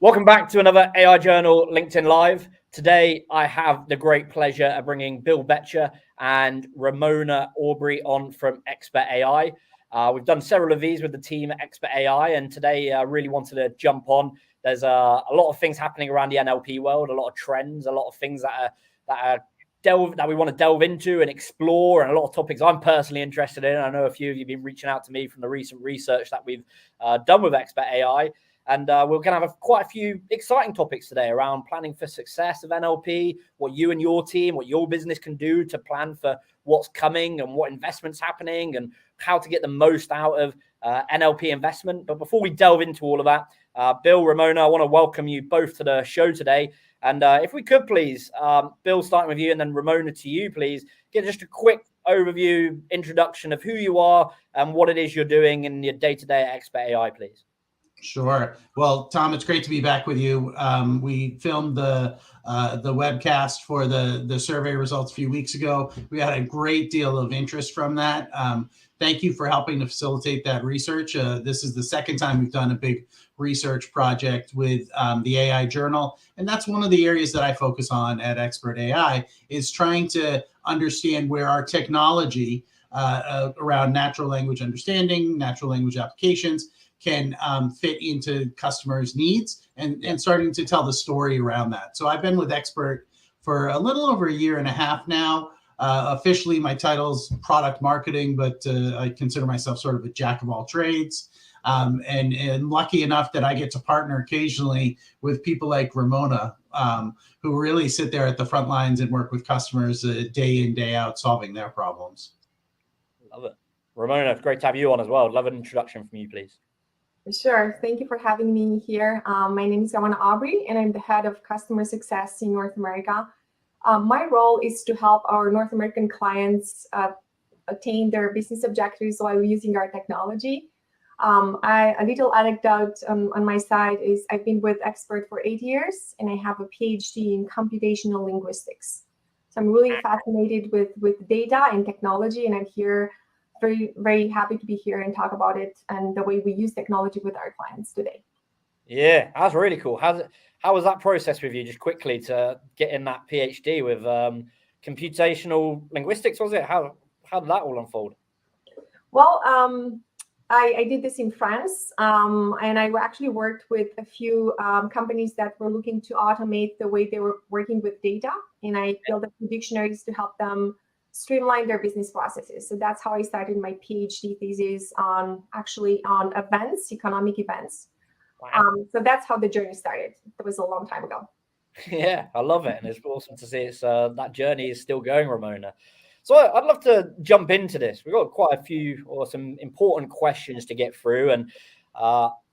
Welcome back to another AI Journal LinkedIn Live. Today, I have the great pleasure of bringing Bill Betcher and Ramona Aubry on from expert.ai. We've done several of these with the team at expert.ai, and today I really wanted to jump on. There's a lot of things happening around the NLP world, a lot of trends, a lot of things that we want to delve into and explore, and a lot of topics I'm personally interested in. I know a few of you have been reaching out to me from the recent research that we've done with expert.ai. And we're going to have quite a few exciting topics today around planning for success of NLP, what you and your team, what your business can do to plan for what's coming and what investment's happening and how to get the most out of NLP investment. But before we delve into all of that, Bill, Ramona, I want to welcome you both to the show today. And if we could please, Bill, starting with you, and then Ramona to you, please, get just a quick overview, introduction of who you are and what it is you're doing in your day-to-day at expert.ai, please. Sure. Well, Tom, it's great to be back with you. We filmed the webcast for the survey results a few weeks ago. We had a great deal of interest from that. Thank you for helping to facilitate that research. This is the second time we've done a big research project with the AI Journal. And that's one of the areas that I focus on at expert.ai, is trying to understand where our technology around natural language understanding, natural language applications, can fit into customers' needs and starting to tell the story around that. So I've been with Expert for a little over a year and a half now. Officially, my title's product marketing, but I consider myself sort of a jack of all trades. And lucky enough that I get to partner occasionally with people like Ramona, who really sit there at the front lines and work with customers day in, day out, solving their problems. Love it. Ramona, great to have you on as well. I'd love an introduction from you, please. Sure. Thank you for having me here. My name is Aubry, and I'm the head of customer success in North America. My role is to help our North American clients attain their business objectives while using our technology. A little anecdote on my side is I've been with Expert for 8 years, and I have a PhD in computational linguistics. So I'm really fascinated with data and technology, and I'm here very, very happy to be here and talk about it and the way we use technology with our clients today. Yeah, that's really cool. How was that process with you, just quickly, to get in that PhD with computational linguistics, was it? How did that all unfold? Well, I did this in France, and I actually worked with a few companies that were looking to automate the way they were working with data, and I built a few dictionaries to help them streamline their business processes. So that's how I started my PhD thesis on events, economic events. Wow. So that's how the journey started. It was a long time ago. Yeah, I love it. And it's awesome to see that journey is still going, Ramona. So I'd love to jump into this. We've got quite a few or some important questions to get through, and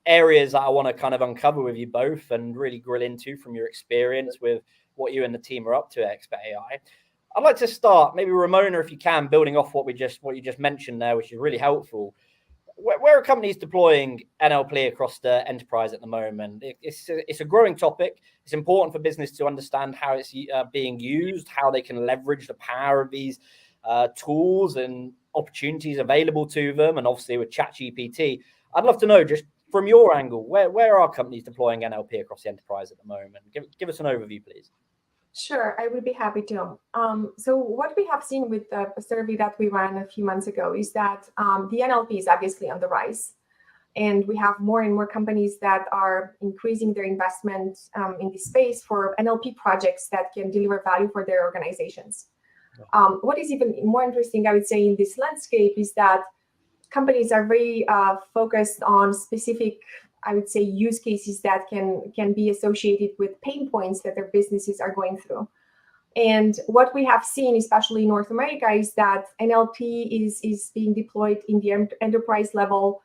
areas that I want to kind of uncover with you both and really grill into from your experience with what you and the team are up to at expert.ai. I'd like to start, maybe Ramona, if you can, building off what you just mentioned there, which is really helpful. Where are companies deploying NLP across the enterprise at the moment? It's a growing topic. It's important for business to understand how it's being used, how they can leverage the power of these tools and opportunities available to them. And obviously with ChatGPT, I'd love to know, just from your angle, where are companies deploying NLP across the enterprise at the moment? Give us an overview, please. Sure, I would be happy to. So what we have seen with the survey that we ran a few months ago is that the NLP is obviously on the rise. And we have more and more companies that are increasing their investment in this space for NLP projects that can deliver value for their organizations. What is even more interesting, I would say, in this landscape is that companies are very focused on specific, I would say, use cases that can be associated with pain points that their businesses are going through. And what we have seen, especially in North America, is that NLP is being deployed in the enterprise level,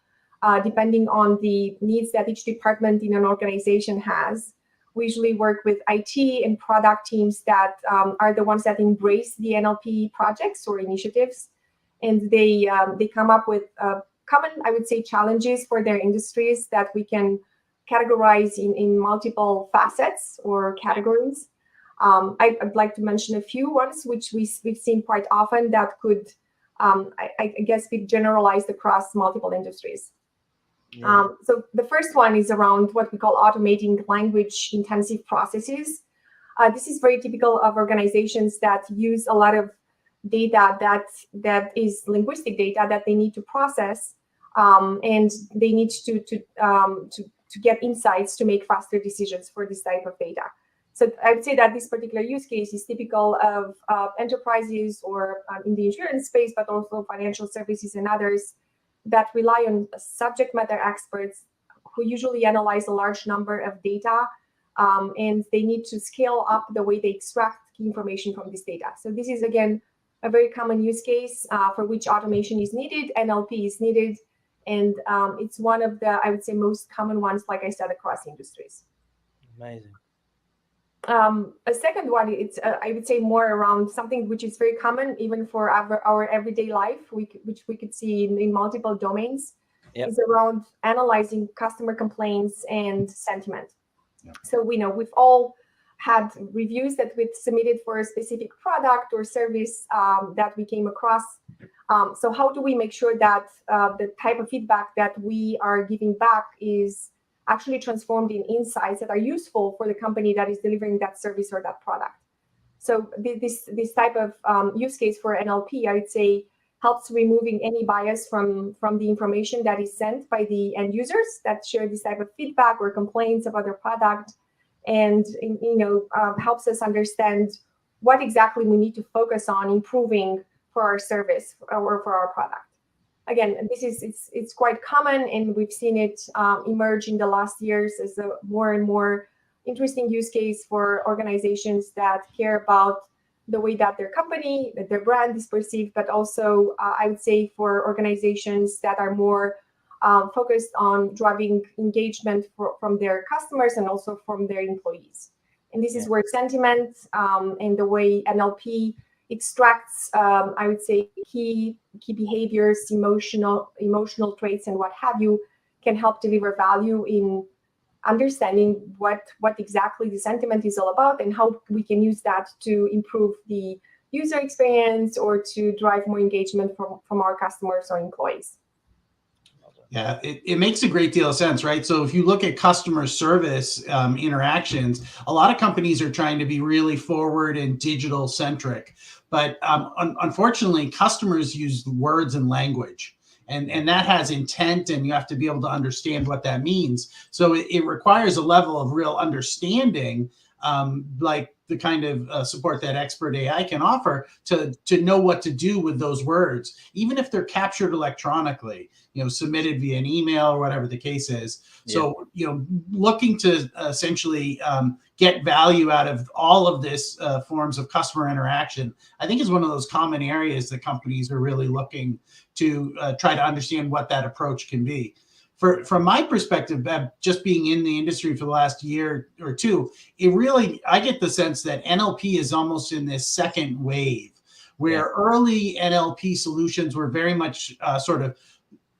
depending on the needs that each department in an organization has. We usually work with IT and product teams that are the ones that embrace the NLP projects or initiatives. And they come up with common, I would say, challenges for their industries that we can categorize in multiple facets or categories. I'd like to mention a few ones which we've seen quite often that could, I guess, be generalized across multiple industries. Yeah. So the first one is around what we call automating language intensive processes. This is very typical of organizations that use a lot of data that is linguistic data that they need to process, and they need to get insights to make faster decisions for this type of data. So I would say that this particular use case is typical of enterprises or in the insurance space, but also financial services and others that rely on subject matter experts who usually analyze a large number of data, and they need to scale up the way they extract key information from this data. So this is, again, a very common use case for which automation is needed, NLP is needed, and it's one of the, I would say, most common ones, like I said, across industries. Amazing. A second one, it's I would say more around something which is very common even for our everyday life, which we could see in multiple domains, is around analyzing customer complaints and sentiment. Yep. So we know we've all had reviews that we've submitted for a specific product or service that we came across. So how do we make sure that the type of feedback that we are giving back is actually transformed in insights that are useful for the company that is delivering that service or that product? So this type of use case for NLP, I would say, helps removing any bias from the information that is sent by the end users that share this type of feedback or complaints about their product, and helps us understand what exactly we need to focus on improving for our service or for our product. Again, it's quite common, and we've seen it emerge in the last years as a more and more interesting use case for organizations that care about the way that their company, that their brand is perceived, but also I would say for organizations that are more focused on driving engagement from their customers and also from their employees. And this is where sentiment and the way NLP extracts, I would say, key behaviors, emotional traits, and what have you, can help deliver value in understanding what exactly the sentiment is all about and how we can use that to improve the user experience or to drive more engagement from our customers or employees. Yeah, it makes a great deal of sense, right? So if you look at customer service interactions, a lot of companies are trying to be really forward and digital centric, but unfortunately, customers use words and language. And that has intent, and you have to be able to understand what that means. So it requires a level of real understanding, like the kind of support that Expert AI can offer to know what to do with those words, even if they're captured electronically, submitted via an email or whatever the case is. So, looking to essentially get value out of all of this forms of customer interaction, I think is one of those common areas that companies are really looking to try to understand what that approach can be. From my perspective, just being in the industry for the last year or two, I get the sense that NLP is almost in this second wave, where early NLP solutions were very much sort of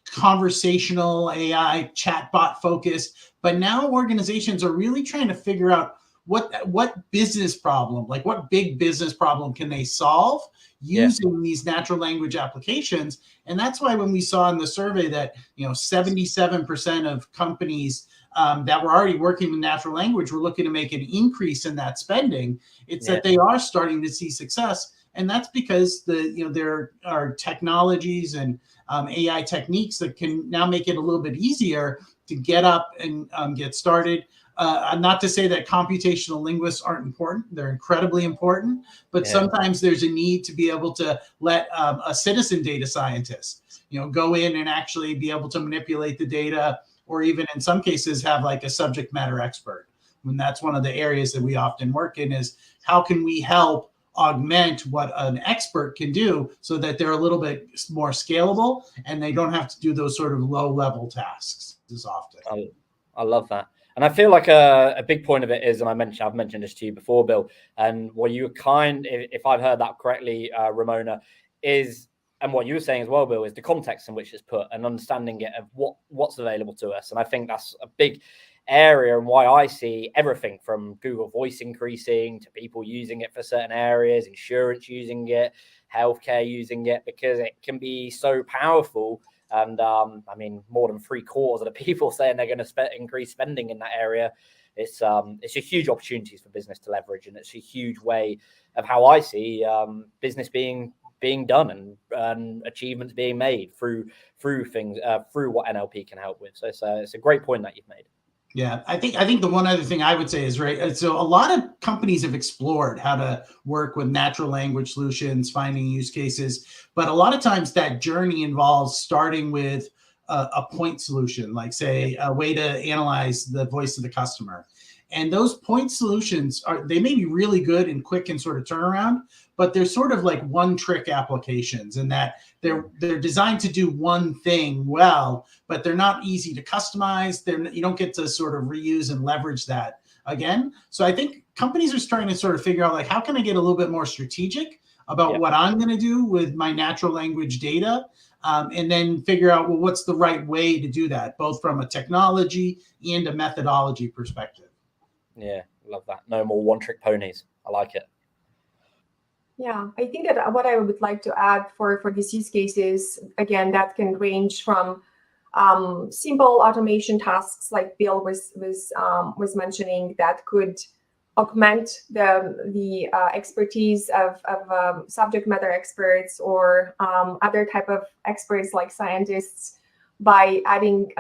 conversational AI chatbot focused, but now organizations are really trying to figure out what business problem, like what big business problem can they solve using these natural language applications. And that's why when we saw in the survey that 77% of companies that were already working with natural language were looking to make an increase in that spending, it's that they are starting to see success. And that's because there are technologies and AI techniques that can now make it a little bit easier to get up and get started. Not to say that computational linguists aren't important. They're incredibly important. But sometimes there's a need to be able to let a citizen data scientist, go in and actually be able to manipulate the data, or even in some cases have like a subject matter expert. And that's one of the areas that we often work in, is how can we help augment what an expert can do so that they're a little bit more scalable and they don't have to do those sort of low level tasks as often. I love that. And I feel like a big point of it is, and I've mentioned this to you before, Bill, and what you if I've heard that correctly, Ramona, is, and what you were saying as well, Bill, is the context in which it's put and understanding it of what's available to us. And I think that's a big area, and why I see everything from Google Voice increasing to people using it for certain areas, insurance using it, healthcare using it, because it can be so powerful And I mean, more than 3/4 of the people saying they're going to increase spending in that area. It's a huge opportunities for business to leverage, and it's a huge way of how I see business being done and achievements being made through things through what NLP can help with. So it's a great point that you've made. Yeah, I think the one other thing I would say is, right, so a lot of companies have explored how to work with natural language solutions, finding use cases, but a lot of times that journey involves starting with a point solution, like say a way to analyze the voice of the customer. And those point solutions they may be really good and quick and sort of turnaround, but they're sort of like one trick applications, in that they're designed to do one thing well, but they're not easy to customize. You don't get to sort of reuse and leverage that again. So I think companies are starting to sort of figure out, like, how can I get a little bit more strategic about what I'm going to do with my natural language data, and then figure out, well, what's the right way to do that, both from a technology and a methodology perspective. Yeah, love that. No more one-trick ponies. I like it. Yeah, I think that what I would like to add for these use cases, again, that can range from simple automation tasks like Bill was mentioning, that could augment the expertise of subject matter experts or other type of experts like scientists, by adding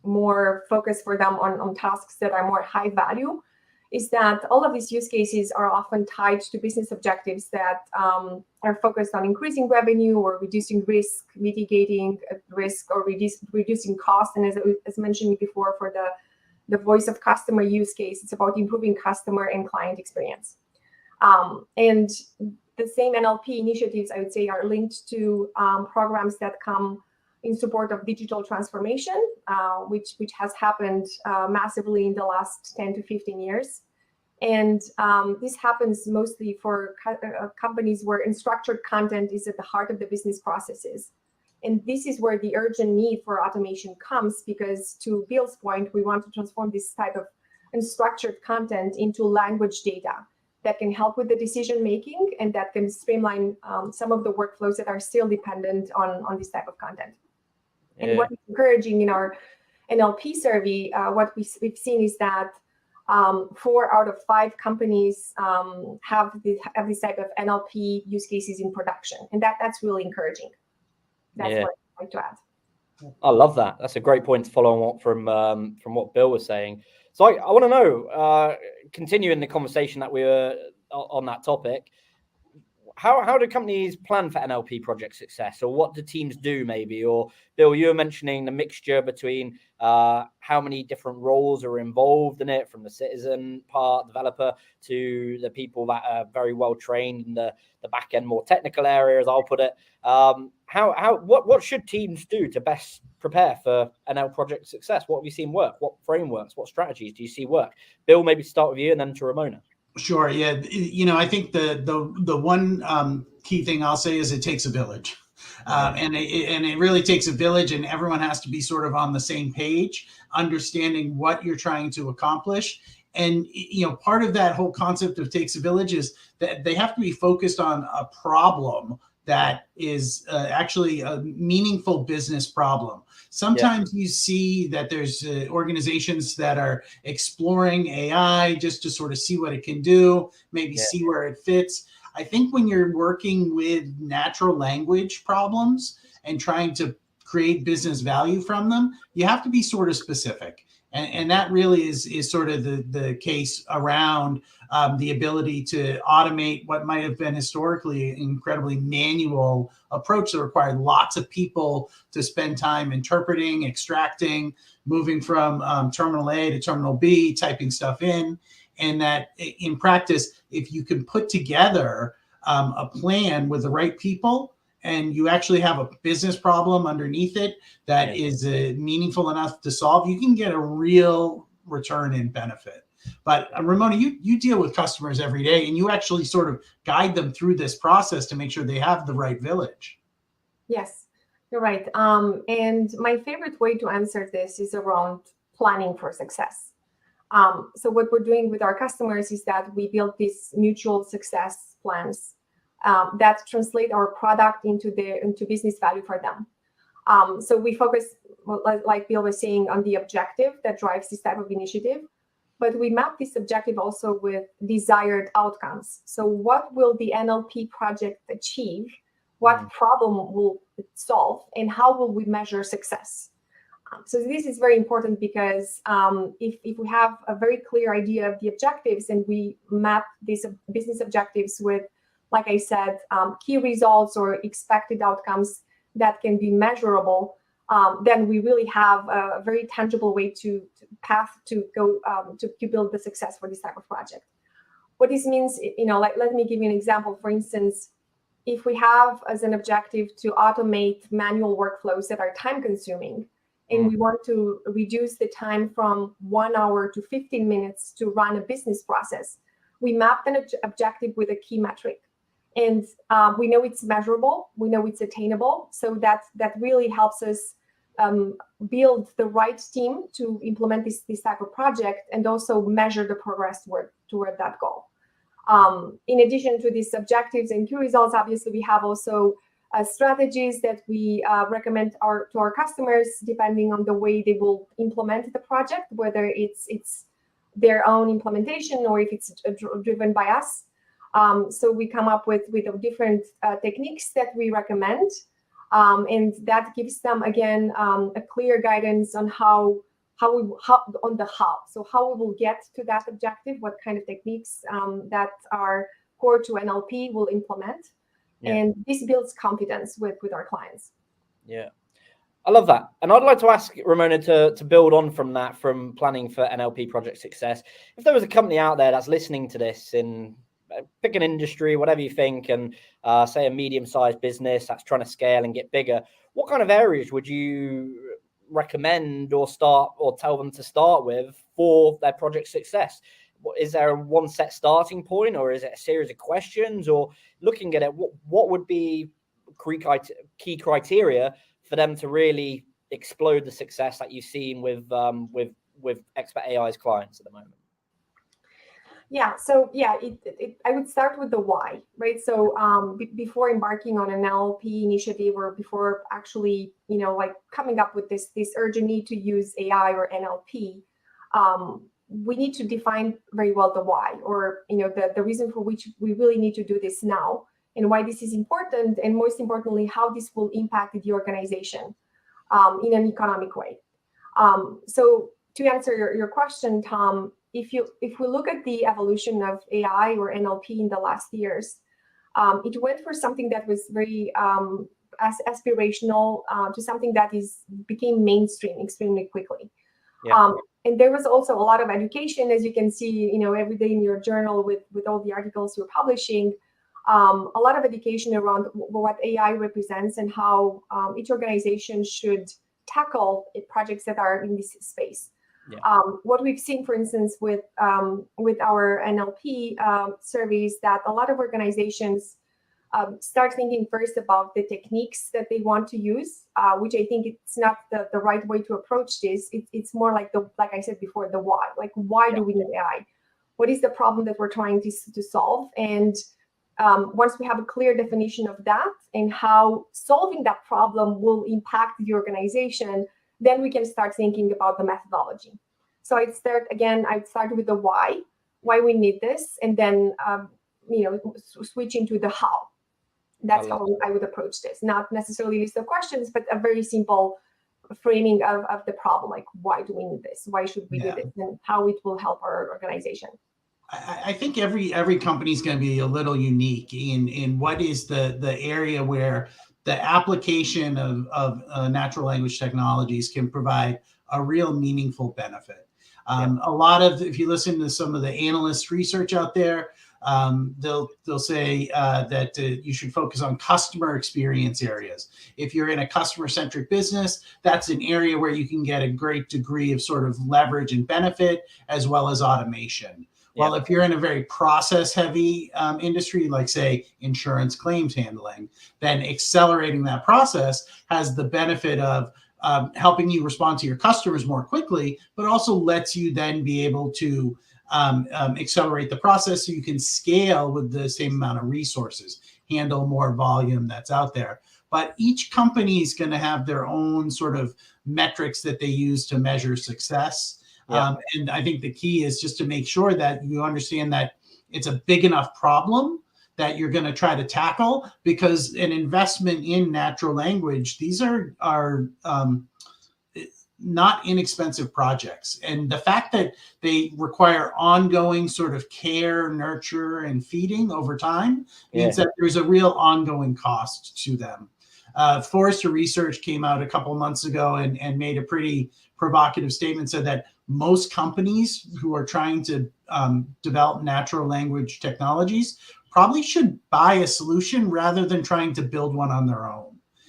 more focus for them on tasks that are more high value. Is that all of these use cases are often tied to business objectives that are focused on increasing revenue or reducing risk, mitigating risk, or reducing cost. And as mentioned before, for the voice of customer use case, it's about improving customer and client experience. And the same NLP initiatives, I would say, are linked to programs that come in support of digital transformation, which has happened massively in the last 10 to 15 years. And this happens mostly for companies where unstructured content is at the heart of the business processes. And this is where the urgent need for automation comes, because to Bill's point, we want to transform this type of unstructured content into language data that can help with the decision making and that can streamline some of the workflows that are still dependent on this type of content. Yeah. And what is encouraging in our NLP survey, what we've seen is that 4 out of 5 companies have this type of NLP use cases in production, and that's really encouraging. That's what I'd like to add. I love that. That's a great point to follow on from what Bill was saying. So I want to know, continuing the conversation that we were on that topic, how do companies plan for NLP project success, or what do teams do maybe? Or Bill, you were mentioning the mixture between how many different roles are involved in it, from the citizen part, developer, to the people that are very well trained in the back end, more technical areas, I'll put it. What should teams do to best prepare for NL project success? What have you seen work? What frameworks, what strategies do you see work? Bill, maybe start with you and then to Ramona. Sure. Yeah. I think the one key thing I'll say is it takes a village, and it really takes a village, and everyone has to be sort of on the same page, understanding what you're trying to accomplish. And, part of that whole concept of takes a village is that they have to be focused on a problem that is actually a meaningful business problem. Sometimes you see that there's organizations that are exploring AI just to sort of see what it can do, maybe see where it fits. I think when you're working with natural language problems and trying to create business value from them, you have to be sort of specific. And that really is sort of the case around the ability to automate what might have been historically an incredibly manual approach that required lots of people to spend time interpreting, extracting, moving from terminal A to terminal B, typing stuff in. And that in practice, if you can put together a plan with the right people, and you actually have a business problem underneath it that is meaningful enough to solve, you can get a real return in benefit. But Ramona, you deal with customers every day, and you actually sort of guide them through this process to make sure they have the right village. Yes, you're right. And my favorite way to answer this is around planning for success. So what we're doing with our customers is that we build these mutual success plans that translate our product into business value for them. So we focus, like Bill was saying, on the objective that drives this type of initiative, but we map this objective also with desired outcomes. So what will the NLP project achieve? What problem will it solve? And how will we measure success? So this is very important because if we have a very clear idea of the objectives and we map these business objectives with, like I said, key results or expected outcomes that can be measurable, then we really have a very tangible way to go to build the success for this type of project. What this means, like, let me give you an example. For instance, if we have as an objective to automate manual workflows that are time consuming, and we want to reduce the time from 1 hour to 15 minutes to run a business process, we mapped an objective with a key metric. And we know it's measurable, we know it's attainable. So that really helps us build the right team to implement this type of project and also measure the progress toward that goal. In addition to these objectives and key results, obviously, we have also strategies that we recommend to our customers, depending on the way they will implement the project, whether it's their own implementation or if it's driven by us. So we come up with different techniques that we recommend, and that gives them, again, a clear guidance on how. So how we will get to that objective, what kind of techniques that are core to NLP will implement. Yeah. And this builds confidence with our clients. Yeah, I love that. And I'd like to ask Ramona to build on from that, from planning for NLP project success. If there was a company out there that's listening to this in, pick an industry, whatever you think, and say a medium-sized business that's trying to scale and get bigger, what kind of areas would you recommend or tell them to start with for their project success? Is there one set starting point, or is it a series of questions, or looking at it, what would be key criteria for them to really explode the success that you've seen with Expert AI's clients at the moment? Yeah, so yeah, I would start with the why, right? So before embarking on an NLP initiative, or before actually, like coming up with this urgent need to use AI or NLP, we need to define very well the why, or the reason for which we really need to do this now, and why this is important, and most importantly, how this will impact the organization in an economic way. So to answer your question, Tom, if we look at the evolution of AI or NLP in the last years, it went for something that was very aspirational to something that became mainstream extremely quickly. Yeah. And there was also a lot of education, as you can see, every day in your journal with all the articles you're publishing, a lot of education around what AI represents and how each organization should tackle projects that are in this space. Yeah. What we've seen, for instance, with our NLP surveys, that a lot of organizations start thinking first about the techniques that they want to use, which I think it's not the right way to approach this. It's more like like I said before, the why. Like, why do we need AI? What is the problem that we're trying to solve? And once we have a clear definition of that and how solving that problem will impact the organization, then we can start thinking about the methodology. So I'd start with the why we need this, and then switch into the how. That's how I would approach this. Not necessarily a list of questions, but a very simple framing of the problem. Like, why do we need this? Why should we do this? And how it will help our organization. I think every company is going to be a little unique in what is the area where the application of natural language technologies can provide a real meaningful benefit. A lot of, if you listen to some of the analyst research out there, they'll say that you should focus on customer experience areas. If you're in a customer-centric business, that's an area where you can get a great degree of sort of leverage and benefit, as well as automation. Well, if you're in a very process-heavy industry, like, say, insurance claims handling, then accelerating that process has the benefit of helping you respond to your customers more quickly, but also lets you then be able to accelerate the process so you can scale with the same amount of resources, handle more volume that's out there. but each company is going to have their own sort of metrics that they use to measure success. And I think the key is just to make sure that you understand that it's a big enough problem that you're going to try to tackle, because an investment in natural language, these are not inexpensive projects. And the fact that they require ongoing sort of care, nurture, and feeding over time means that there's a real ongoing cost to them. Forrester Research came out a couple months ago and made a pretty provocative statement, said that most companies who are trying to develop natural language technologies probably should buy a solution rather than trying to build one on their own.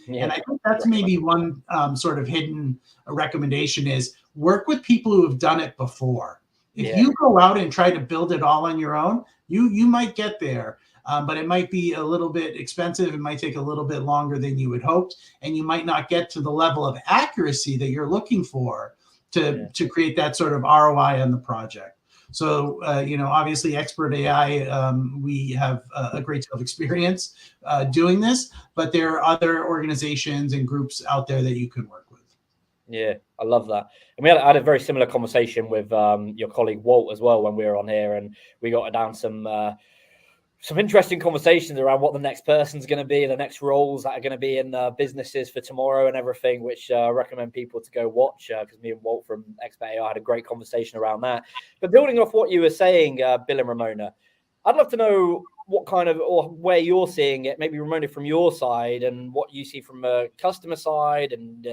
And I think that's maybe one sort of hidden recommendation is work with people who have done it before. If you go out and try to build it all on your own, you might get there, but it might be a little bit expensive. It might take a little bit longer than you had hoped, and you might not get to the level of accuracy that you're looking for to create that sort of ROI on the project. So, obviously expert.ai, we have a great deal of experience doing this, but there are other organizations and groups out there that you can work with. Yeah, I love that. And we had a very similar conversation with your colleague Walt as well when we were on here, and we got down some interesting conversations around what the next person's going to be, the next roles that are going to be in businesses for tomorrow and everything, which I recommend people to go watch, because me and Walt from expert.ai had a great conversation around that. But building off what you were saying, Bill and Ramona, I'd love to know what kind of, or where you're seeing it, maybe Ramona from your side, and what you see from a customer side, and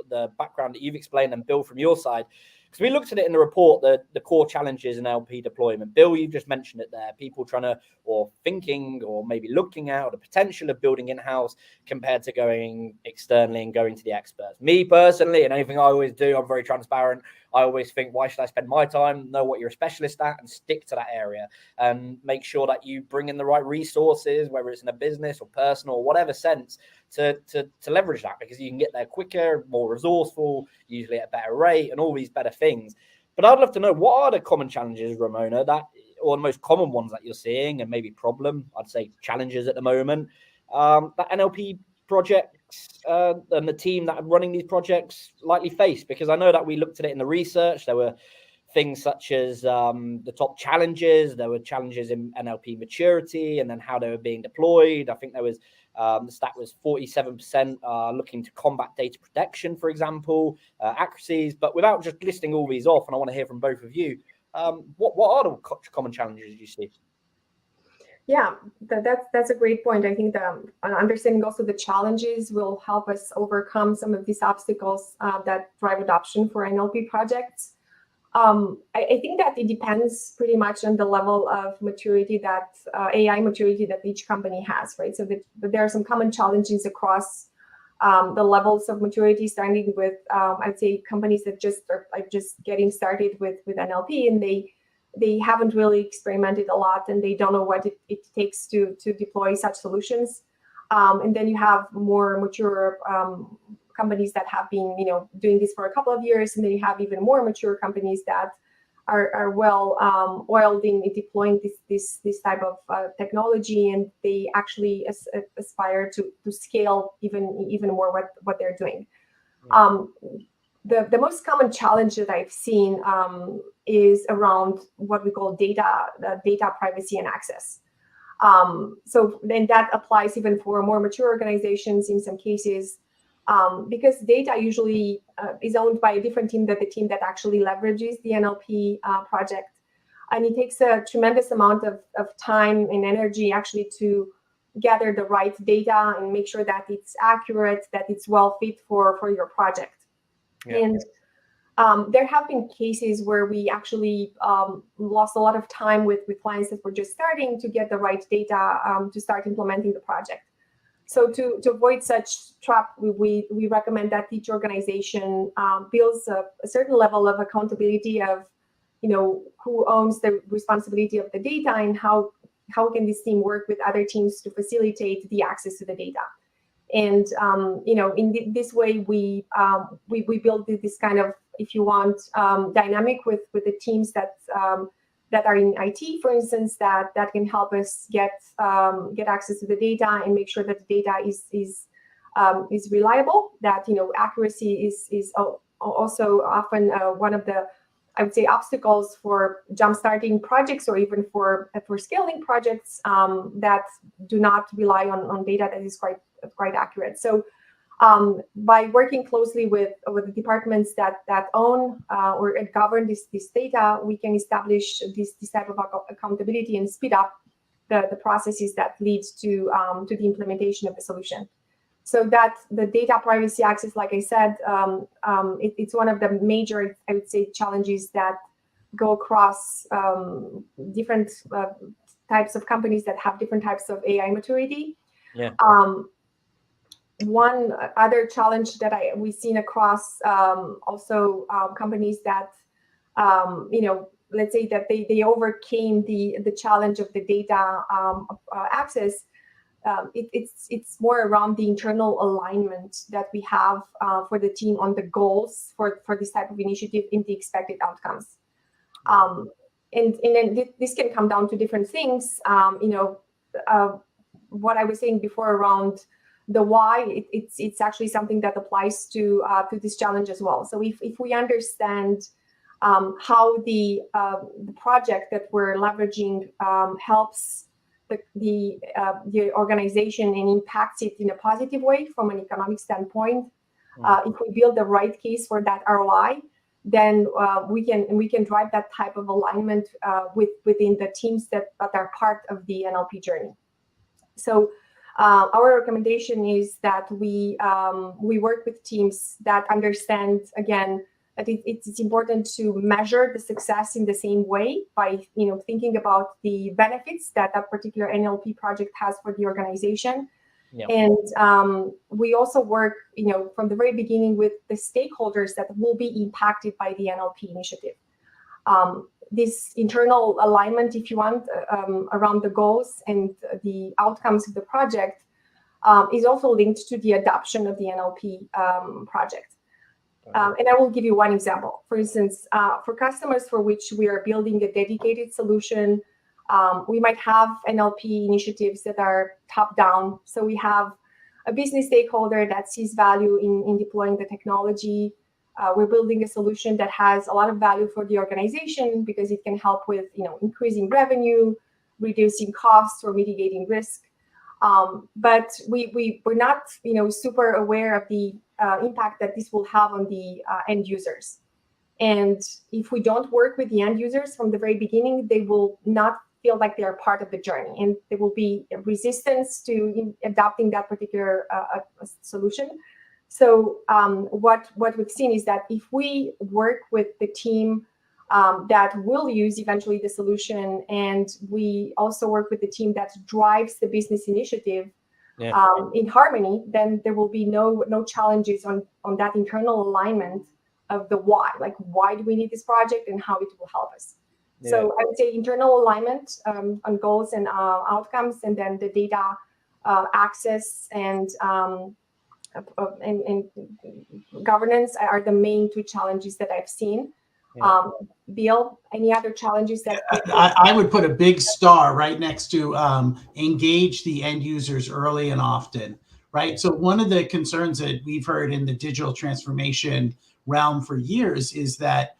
the background that you've explained, and Bill from your side. Because we looked at it in the report, the core challenges in LP deployment. Bill, you just mentioned it there. People trying to, or thinking, or maybe looking at the potential of building in-house compared to going externally and going to the experts. Me personally, and anything I always do, I'm very transparent. I always think, why should I spend my time? Know what you're a specialist at and stick to that area, and make sure that you bring in the right resources, whether it's in a business or personal or whatever sense, to leverage that, because you can get there quicker, more resourceful, usually at a better rate, and all these better things. But I'd love to know, what are the common challenges, Ramona, or the most common ones that you're seeing, and maybe I'd say challenges at the moment, that NLP projects and the team that are running these projects likely face? Because I know that we looked at it in the research. There were things such as the top challenges. There were challenges in NLP maturity, and then how they were being deployed. I think there was the stat was 47% looking to combat data protection, for example, accuracies. But without just listing all these off, and I want to hear from both of you, what are the common challenges you see? Yeah, that's a great point. I think the understanding also the challenges will help us overcome some of these obstacles that drive adoption for NLP projects. I think that it depends pretty much on the level of maturity that AI maturity that each company has, right? So there are some common challenges across the levels of maturity, starting with I'd say companies that just are just getting started with NLP, and they haven't really experimented a lot, and they don't know what it takes to deploy such solutions. And then you have more mature companies that have been, doing this for a couple of years, and then you have even more mature companies that are well oiled in deploying this type of technology, and they actually aspire to scale even more what they're doing. The most common challenge that I've seen is around what we call data privacy and access. So then that applies even for more mature organizations in some cases, because data usually is owned by a different team than the team that actually leverages the NLP project. And it takes a tremendous amount of time and energy actually to gather the right data and make sure that it's accurate, that it's well fit for your project. Yeah. And there have been cases where we actually lost a lot of time with clients that were just starting to get the right data to start implementing the project. So to avoid such trap, we recommend that each organization builds a certain level of accountability of, who owns the responsibility of the data, and how can this team work with other teams to facilitate the access to the data. And in this way, we build this kind of, if you want, dynamic with the teams that are in IT, for instance, that can help us get access to the data and make sure that the data is is reliable, that accuracy is also often one of the, I would say, obstacles for jumpstarting projects, or even for scaling projects that do not rely on data that is quite accurate. So by working closely with the departments that own or govern this data, we can establish this type of accountability and speed up the processes that leads to the implementation of the solution. So that the data privacy access, like I said, it's one of the major, I would say, challenges that go across different types of companies that have different types of AI maturity. Yeah. One other challenge that we've seen across also companies that, let's say that they overcame the challenge of the data access. It's more around the internal alignment that we have for the team on the goals for this type of initiative in the expected outcomes. And then this can come down to different things. What I was saying before around the why, it's actually something that applies to this challenge as well. So if we understand how the project that we're leveraging helps the organization and impacts it in a positive way from an economic standpoint, if we build the right case for that ROI, then we can drive that type of alignment within the teams that are part of the NLP journey. So our recommendation is that we work with teams that understand, again, that it's important to measure the success in the same way by thinking about the benefits that particular NLP project has for the organization. Yeah. And we also work from the very beginning with the stakeholders that will be impacted by the NLP initiative. This internal alignment, if you want, around the goals and the outcomes of the project is also linked to the adoption of the NLP project. And I will give you one example. For instance, for customers for which we are building a dedicated solution, we might have NLP initiatives that are top-down. So we have a business stakeholder that sees value in deploying the technology. We're building a solution that has a lot of value for the organization because it can help with increasing revenue, reducing costs, or mitigating risk. But we're not super aware of the impact that this will have on the end users. And if we don't work with the end users from the very beginning, they will not feel like they are part of the journey, and there will be resistance to adopting that particular solution. So what we've seen is that if we work with the team that will use eventually the solution, and we also work with the team that drives the business initiative in harmony, then there will be no challenges on that internal alignment of the why. Like, why do we need this project and how it will help us? Yeah. So I would say internal alignment on goals and outcomes, and then the data access and governance are the main two challenges that I've seen. Yeah. Bill, any other challenges that I would put a big star right next to engage the end users early and often, right? So one of the concerns that we've heard in the digital transformation realm for years is that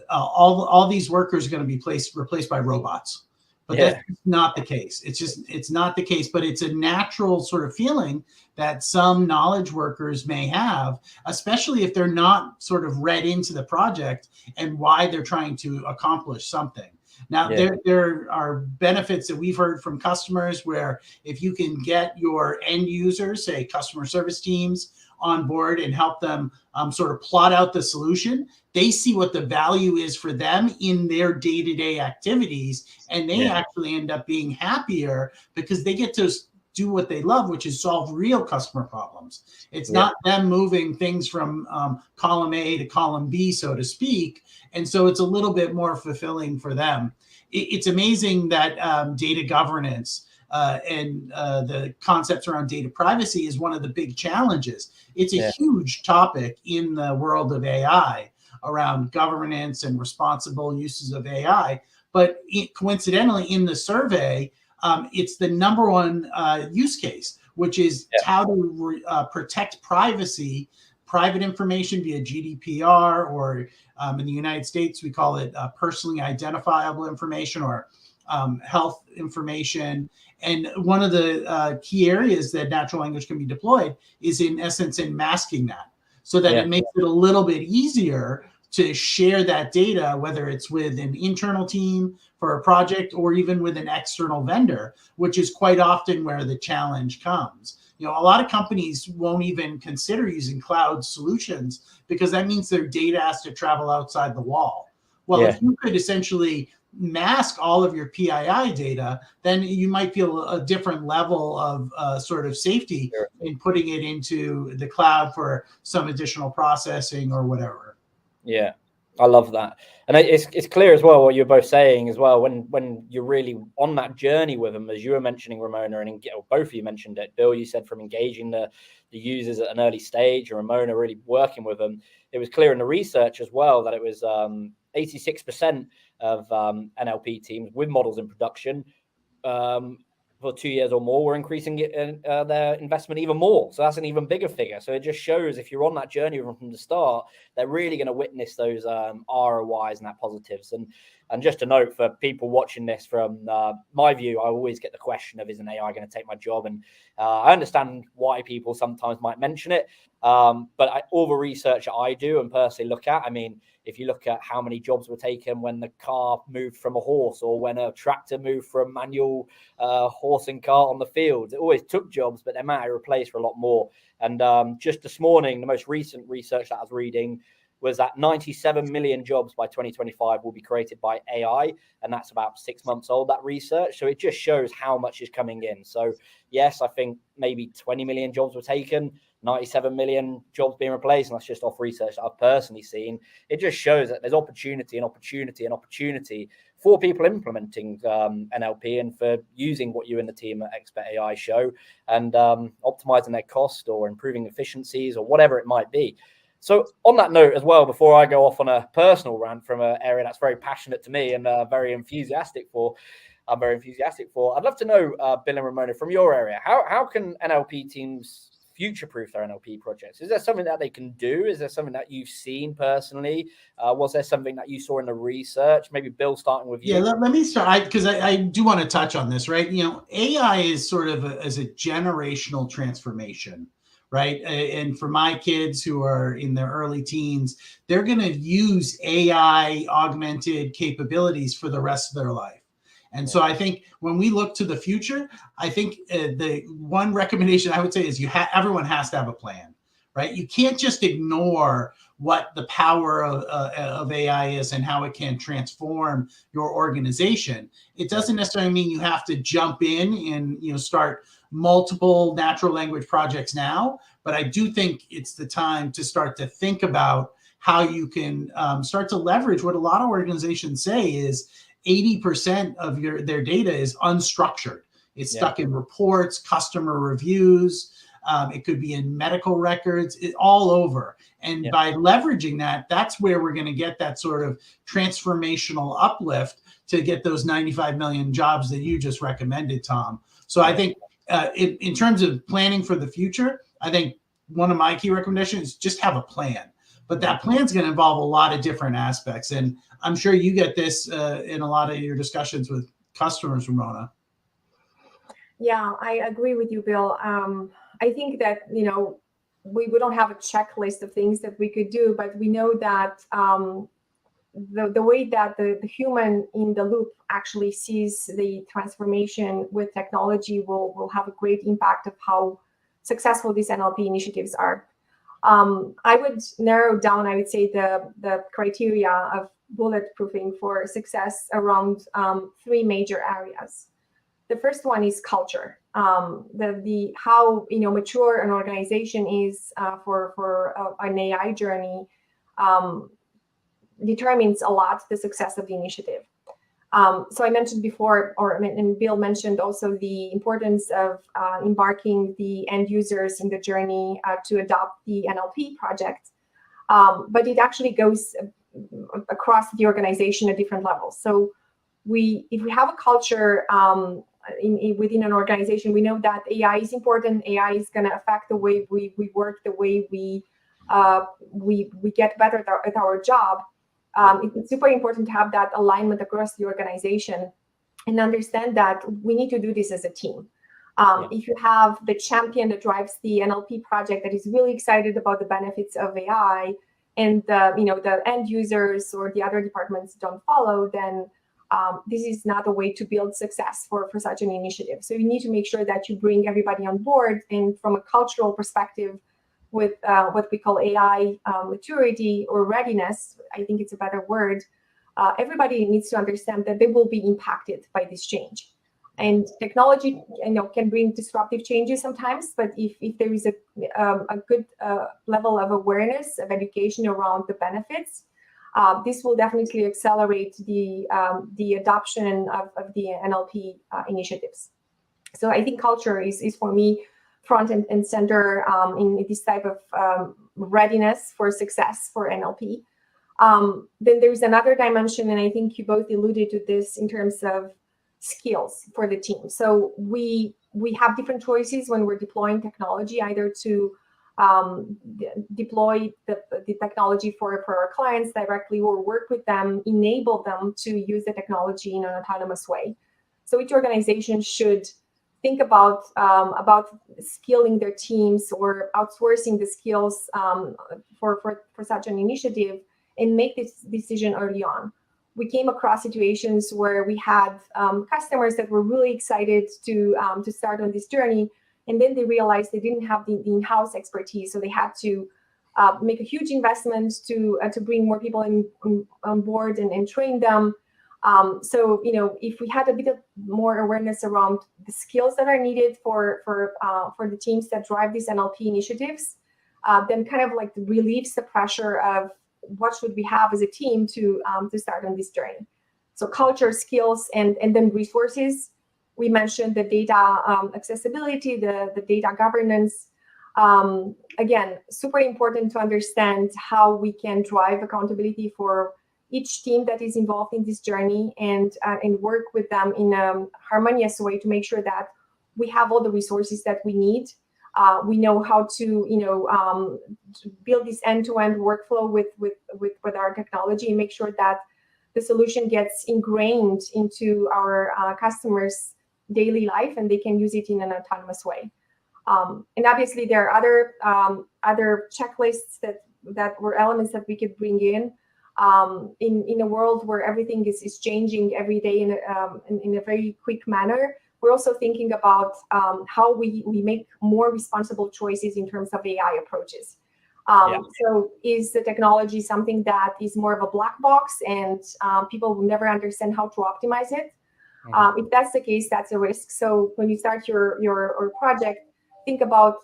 all these workers are going to be replaced by robots. But that's not the case. It's not the case, but it's a natural sort of feeling that some knowledge workers may have, especially if they're not sort of read into the project and why they're trying to accomplish something. Now, there are benefits that we've heard from customers where if you can get your end users, say customer service teams, on board and help them sort of plot out the solution, they see what the value is for them in their day-to-day activities, and they actually end up being happier because they get to do what they love, which is solve real customer problems. It's not them moving things from column A to column B, so to speak. And so it's a little bit more fulfilling for them. It's amazing that data governance and the concepts around data privacy is one of the big challenges. It's a huge topic in the world of AI around governance and responsible uses of AI. But coincidentally, in the survey, it's the number one use case, which is how to protect privacy, private information via GDPR, or in the United States, we call it personally identifiable information, or health information. And one of the key areas that natural language can be deployed is, in essence, in masking that, so that it makes it a little bit easier to share that data, whether it's with an internal team for a project or even with an external vendor, which is quite often where the challenge comes. A lot of companies won't even consider using cloud solutions because that means their data has to travel outside the wall. Well, if you could essentially mask all of your PII data, then you might feel a different level of sort of safety in putting it into the cloud for some additional processing or whatever. Yeah, I love that. And it's clear as well what you're both saying as well, when you're really on that journey with them, as you were mentioning, Ramona, and both of you mentioned it. Bill, you said from engaging the users at an early stage, and Ramona really working with them. It was clear in the research as well that it was 86% of NLP teams with models in production for 2 years or more, we're increasing their investment even more. So that's an even bigger figure. So it just shows if you're on that journey from the start, they're really going to witness those ROIs and that positives. And just a note for people watching this, from my view, I always get the question of, is an AI going to take my job? And I understand why people sometimes might mention it. But all the research that I do and personally look at, I mean, if you look at how many jobs were taken when the car moved from a horse, or when a tractor moved from manual horse and cart on the field, it always took jobs, but they might have replaced for a lot more. And just this morning, the most recent research that I was reading was that 97 million jobs by 2025 will be created by AI. And that's about 6 months old, that research. So it just shows how much is coming in. So yes, I think maybe 20 million jobs were taken, 97 million jobs being replaced. And that's just off research that I've personally seen. It just shows that there's opportunity and opportunity and opportunity for people implementing NLP and for using what you and the team at Expert AI show, and optimizing their cost or improving efficiencies or whatever it might be. So on that note as well, before I go off on a personal rant from an area that's very passionate to me and very enthusiastic for, I'd love to know, Bill and Ramona, from your area, how can NLP teams future-proof their NLP projects? Is there something that they can do? Is there something that you've seen personally? Was there something that you saw in the research? Maybe Bill, starting with you. Yeah, let me start, because I do want to touch on this, right? AI is sort of as a generational transformation, right? And for my kids who are in their early teens, they're going to use AI augmented capabilities for the rest of their life. And so I think when we look to the future, I think the one recommendation I would say is everyone has to have a plan, right? You can't just ignore what the power of AI is and how it can transform your organization. It doesn't necessarily mean you have to jump in and start multiple natural language projects now, but I do think it's the time to start to think about how you can start to leverage what a lot of organizations say is 80% of their data is unstructured. It's stuck in reports, customer reviews. It could be in medical records, all over. And by leveraging that, that's where we're going to get that sort of transformational uplift to get those 95 million jobs that you just recommended, Tom. So I think in terms of planning for the future, I think one of my key recommendations is just have a plan. But that plan is going to involve a lot of different aspects. And I'm sure you get this in a lot of your discussions with customers, Ramona. Yeah, I agree with you, Bill. I think that, we don't have a checklist of things that we could do, but we know that the way that the human in the loop actually sees the transformation with technology will have a great impact of how successful these NLP initiatives are. I would narrow down, I would say, the criteria of bulletproofing for success around 3 major areas. The first one is culture. How mature an organization is for an AI journey determines a lot the success of the initiative. So I mentioned before, and Bill mentioned also, the importance of embarking the end users in the journey to adopt the NLP project. But it actually goes across the organization at different levels. So if we have a culture within an organization. We know that AI is important. AI is going to affect the way we work, the way we get better at our job. It's super important to have that alignment across the organization and understand that we need to do this as a team. If you have the champion that drives the NLP project that is really excited about the benefits of AI, and the end users or the other departments don't follow, then this is not a way to build success for such an initiative. So you need to make sure that you bring everybody on board, and from a cultural perspective, with what we call AI maturity or readiness, I think it's a better word, everybody needs to understand that they will be impacted by this change. And technology, can bring disruptive changes sometimes, but if there is a good level of awareness, of education around the benefits, this will definitely accelerate the adoption of the NLP initiatives. So I think culture is for me front and center in this type of readiness for success for NLP. Then there's another dimension, and I think you both alluded to this in terms of skills for the team. So we have different choices when we're deploying technology, either to deploy the technology for our clients directly, or work with them, enable them to use the technology in an autonomous way. So each organization should think about skilling their teams or outsourcing the skills for such an initiative, and make this decision early on. We came across situations where we had customers that were really excited to start on this journey, and then they realized they didn't have the in-house expertise, so they had to make a huge investment to bring more people on board and train them. So if we had a bit of more awareness around the skills that are needed for the teams that drive these NLP initiatives, then kind of like relieves the pressure of what should we have as a team to start on this journey. So culture, skills, and then resources. We mentioned the data accessibility, the data governance. Again, super important to understand how we can drive accountability for each team that is involved in this journey, and work with them in a harmonious way to make sure that we have all the resources that we need. We know how to build this end-to-end workflow with our technology, and make sure that the solution gets ingrained into our customers' daily life, and they can use it in an autonomous way. And obviously, there are other checklists that were elements that we could bring in a world where everything is changing every day in a very quick manner. We're also thinking about how we make more responsible choices in terms of AI approaches. So is the technology something that is more of a black box, and people will never understand how to optimize it? If that's the case, that's a risk. So when you start your project, think about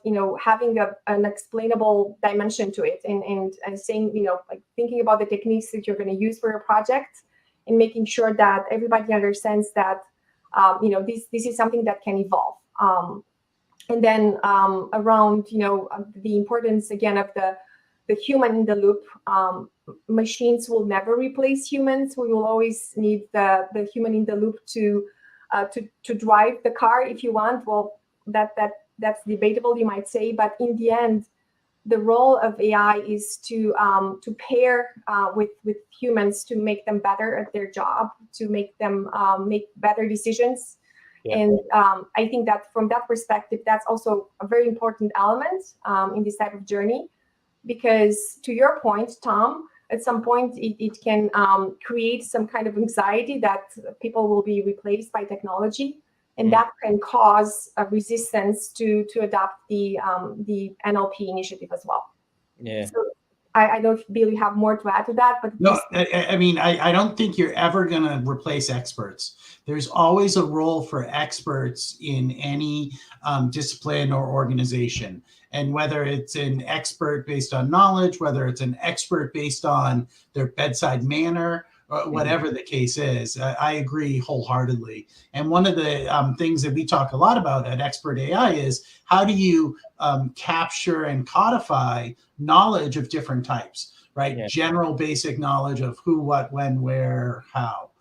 having an explainable dimension to it, and saying like thinking about the techniques that you're going to use for your project, and making sure that everybody understands that this is something that can evolve. And then around the importance again of the human in the loop. Machines will never replace humans. We will always need the human in the loop to drive the car, if you want. Well, that's debatable, you might say, but in the end, the role of AI is to pair with humans, to make them better at their job, to make them make better decisions. Yeah. And I think that from that perspective, that's also a very important element in this type of journey, because to your point, Tom, at some point it can create some kind of anxiety that people will be replaced by technology. And that can cause a resistance to adopt the NLP initiative as well. Yeah. So I don't know if Bill, you have more to add to that, but no, I mean, I don't think you're ever going to replace experts. There's always a role for experts in any discipline or organization. And whether it's an expert based on knowledge, whether it's an expert based on their bedside manner, whatever the case is, I agree wholeheartedly. And one of the things that we talk a lot about at Expert.ai is how do you capture and codify knowledge of different types, right? Yeah. General basic knowledge of who, what, when, where, how.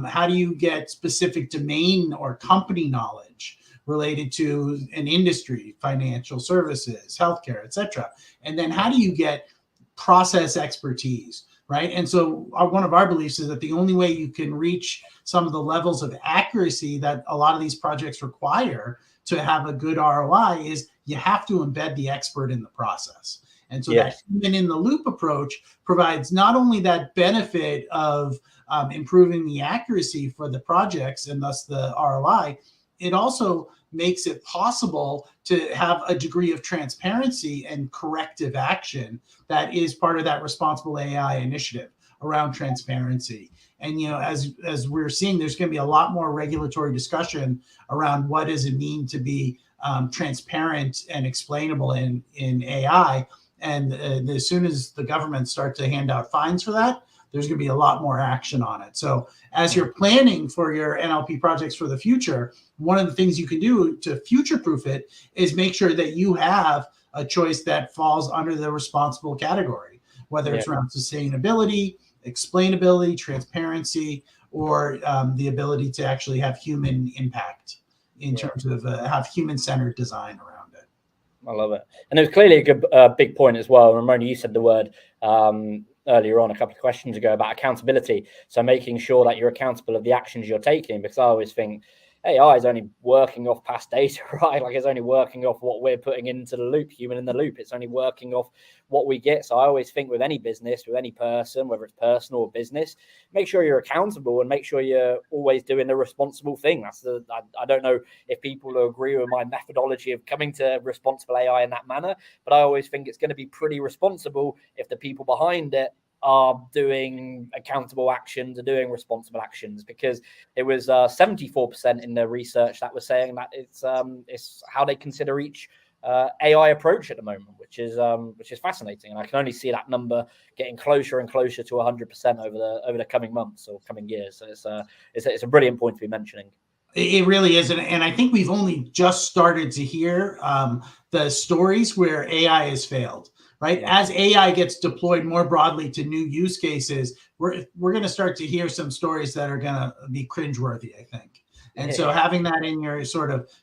How do you get specific domain or company knowledge related to an industry, financial services, healthcare, etc.? And then how do you get process expertise, right? And so one of our beliefs is that the only way you can reach some of the levels of accuracy that a lot of these projects require to have a good ROI is you have to embed the expert in the process. And so that human in the loop approach provides not only that benefit of improving the accuracy for the projects and thus the ROI, it also makes it possible to have a degree of transparency and corrective action that is part of that responsible AI initiative around transparency. And, as we're seeing, there's going to be a lot more regulatory discussion around what does it mean to be transparent and explainable in AI. And as soon as the government start to hand out fines for that, there's going to be a lot more action on it. So as you're planning for your NLP projects for the future, one of the things you can do to future-proof it is make sure that you have a choice that falls under the responsible category, whether it's around sustainability, explainability, transparency, or the ability to actually have human impact in terms of have human-centered design around it. I love it. And it was clearly a good, big point as well. Ramona, you said the word earlier on a couple of questions ago about accountability. So making sure that you're accountable of the actions you're taking, because I always think AI is only working off past data, right? Like it's only working off what we're putting into the loop, human in the loop. It's only working off what we get. So I always think with any business, with any person, whether it's personal or business, make sure you're accountable and make sure you're always doing the responsible thing. I don't know if people agree with my methodology of coming to responsible AI in that manner, but I always think it's going to be pretty responsible if the people behind it are doing accountable actions and doing responsible actions, because it was 74% in the research that was saying that it's how they consider each AI approach at the moment, which is fascinating, and I can only see that number getting closer and closer to 100% over the coming months or coming years. So it's a brilliant point to be mentioning. It really is, and I think we've only just started to hear the stories where AI has failed. Right, as AI gets deployed more broadly to new use cases, we're going to start to hear some stories that are going to be cringeworthy, I think. And so having that in your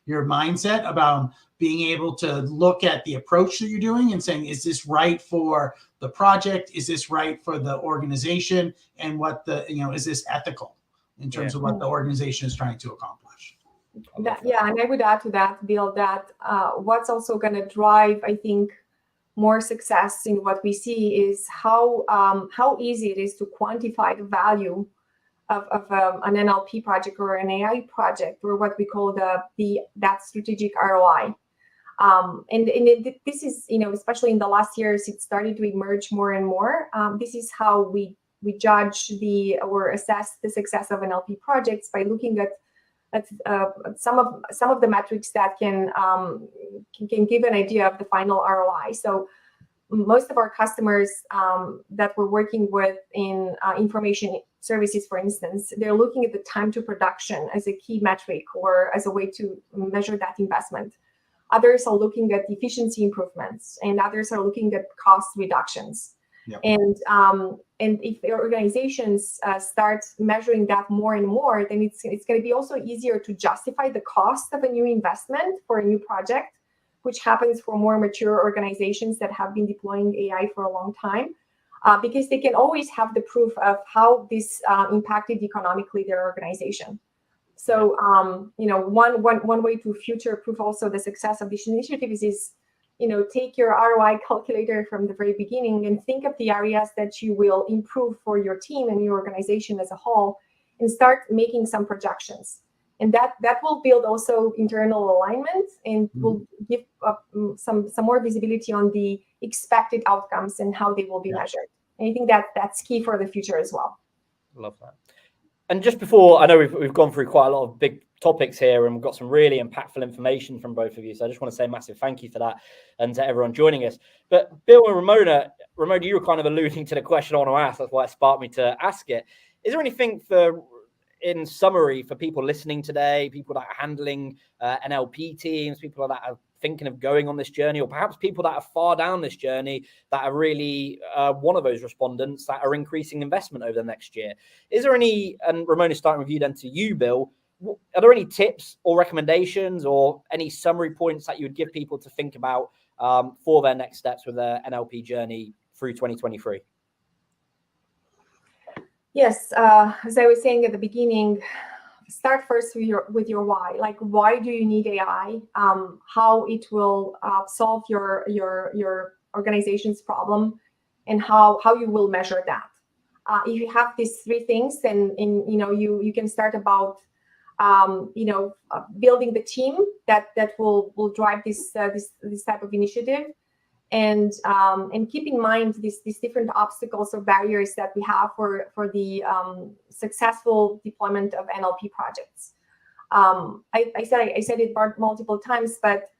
your mindset about being able to look at the approach that you're doing and saying, is this right for the project? Is this right for the organization? And what is this ethical in terms of what the organization is trying to accomplish? And I would add to that, Bill, that what's also going to drive, I think, more success in what we see is how easy it is to quantify the value of an NLP project or an AI project, or what we call that strategic ROI. This is, especially in the last years, it started to emerge more and more. This is how we judge or assess the success of NLP projects, by looking at some of the metrics that can give an idea of the final ROI. So most of our customers that we're working with in information services, for instance, they're looking at the time to production as a key metric or as a way to measure that investment. Others are looking at efficiency improvements, and others are looking at cost reductions. Yep. And if the organizations start measuring that more and more, then it's going to be also easier to justify the cost of a new investment for a new project, which happens for more mature organizations that have been deploying AI for a long time, because they can always have the proof of how this impacted economically their organization. So, one way to future-proof also the success of these initiatives is, take your ROI calculator from the very beginning and think of the areas that you will improve for your team and your organization as a whole, and start making some projections. And that will build also internal alignment, and will give some more visibility on the expected outcomes and how they will be measured. And I think that's key for the future as well. Love that. And just before, I know we've gone through quite a lot of big topics here, and we've got some really impactful information from both of you. So I just want to say a massive thank you for that, and to everyone joining us. But Bill and Ramona, you were kind of alluding to the question I want to ask. That's why it sparked me to ask it. Is there anything in summary for people listening today, people that are handling NLP teams, people that are thinking of going on this journey, or perhaps people that are far down this journey that are really one of those respondents that are increasing investment over the next year. Is there any, and Ramona, starting with you then to you, Bill, are there any tips or recommendations or any summary points that you would give people to think about for their next steps with their NLP journey through 2023? Yes, as I was saying at the beginning, start first with your why. Like, why do you need AI? How it will solve your organization's problem, and how you will measure that. If you have these three things, then you can start about building the team that will drive this type of initiative. And keep in mind these different obstacles or barriers that we have for the successful deployment of NLP projects. I said it multiple times, but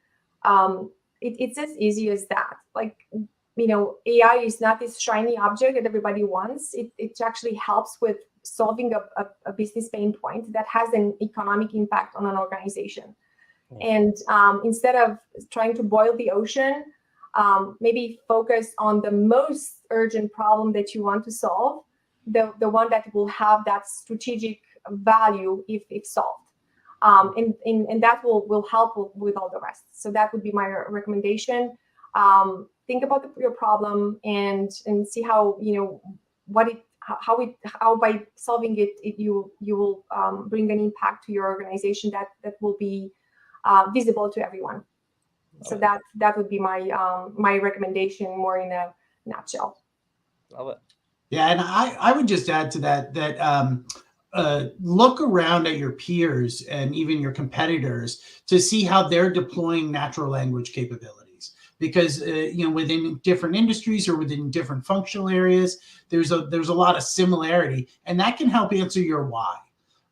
it's as easy as that. Like, AI is not this shiny object that everybody wants. It actually helps with solving a business pain point that has an economic impact on an organization. And instead of trying to boil the ocean, maybe focus on the most urgent problem that you want to solve, the one that will have that strategic value if solved. And that will help with all the rest. So that would be my recommendation. Think about your problem and see how, how by solving it you will bring an impact to your organization that will be visible to everyone. So that would be my recommendation, more in a nutshell. Love it. Yeah, and I would just add to that look around at your peers and even your competitors to see how they're deploying natural language capabilities. Because within different industries or within different functional areas, there's a lot of similarity, and that can help answer your why.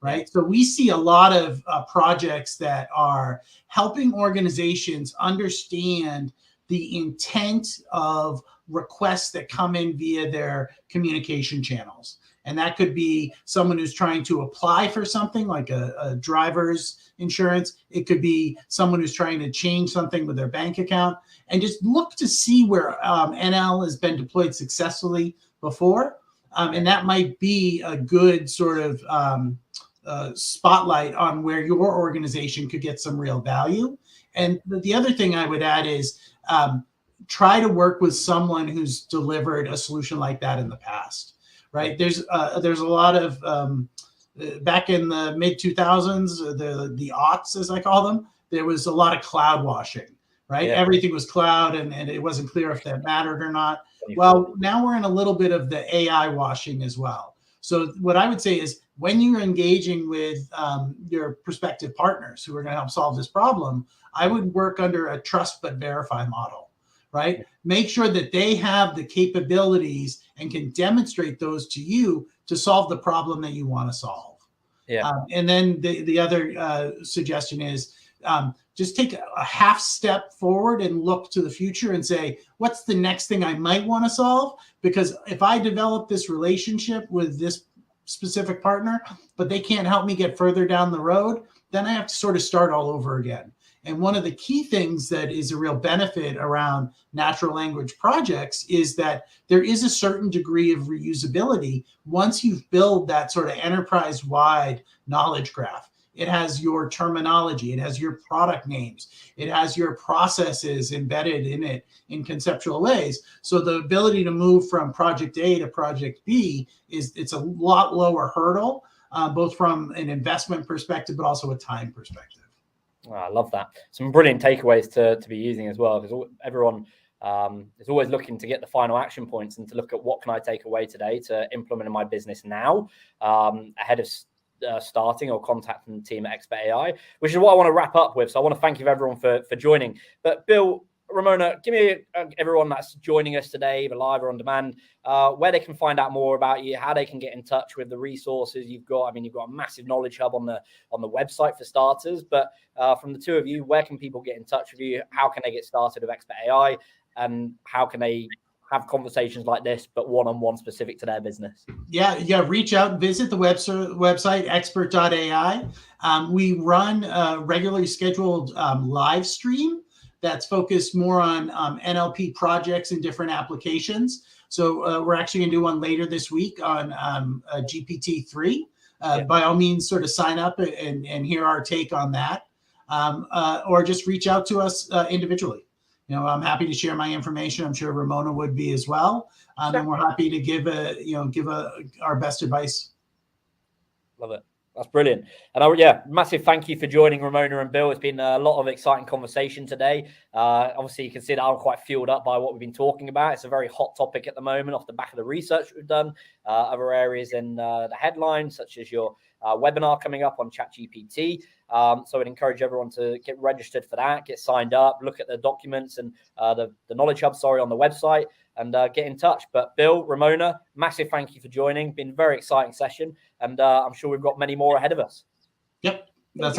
Right. So we see a lot of projects that are helping organizations understand the intent of requests that come in via their communication channels. And that could be someone who's trying to apply for something like a driver's insurance. It could be someone who's trying to change something with their bank account, and just look to see where NL has been deployed successfully before. And that might be a good sort of spotlight on where your organization could get some real value. And the other thing I would add is try to work with someone who's delivered a solution like that in the past, right? There's a lot of back in the mid 2000s, the aughts, as I call them, there was a lot of cloud washing, right? Yeah. Everything was cloud, and it wasn't clear if that mattered or not. Well, now we're in a little bit of the AI washing as well. So what I would say is, when you're engaging with your prospective partners who are going to help solve this problem, I would work under a trust but verify model, right? Make sure that they have the capabilities and can demonstrate those to you to solve the problem that you want to solve. Yeah. And then the other suggestion is just take a half step forward and look to the future and say, what's the next thing I might want to solve? Because if I develop this relationship with this specific partner, but they can't help me get further down the road, then I have to sort of start all over again. And one of the key things that is a real benefit around natural language projects is that there is a certain degree of reusability once you've built that sort of enterprise-wide knowledge graph. It has your terminology, it has your product names, it has your processes embedded in it in conceptual ways. So the ability to move from project A to project B it's a lot lower hurdle, both from an investment perspective, but also a time perspective. Oh, I love that. Some brilliant takeaways to be using as well, because everyone is always looking to get the final action points and to look at what can I take away today to implement in my business now, ahead of starting or contacting the team at Expert AI, which is what I want to wrap up with. So I want to thank you everyone for joining. But Bill, Ramona, give me everyone that's joining us today, either live or on demand, where they can find out more about you, how they can get in touch with the resources you've got. I mean, you've got a massive knowledge hub on the website for starters, but from the two of you, where can people get in touch with you? How can they get started with Expert AI? And how can they have conversations like this, but one-on-one specific to their business? Yeah. Reach out and visit the website, expert.ai. We run a regularly scheduled live stream that's focused more on NLP projects and different applications. So we're actually going to do one later this week on GPT-3. By all means, sort of sign up and hear our take on that, or just reach out to us individually. I'm happy to share my information. I'm sure Ramona would be as well. Sure. And we're happy to give our best advice. Love it. That's brilliant. And massive thank you for joining Ramona and Bill. It's been a lot of exciting conversation today. Obviously, you can see that I'm quite fueled up by what we've been talking about. It's a very hot topic at the moment off the back of the research we've done. Other areas in the headlines, such as your webinar coming up on ChatGPT. So I'd encourage everyone to get registered for that, get signed up, look at the documents and the Knowledge Hub, on the website, and get in touch. But Bill, Ramona, massive thank you for joining. Been a very exciting session, and I'm sure we've got many more ahead of us. Yep, that sounds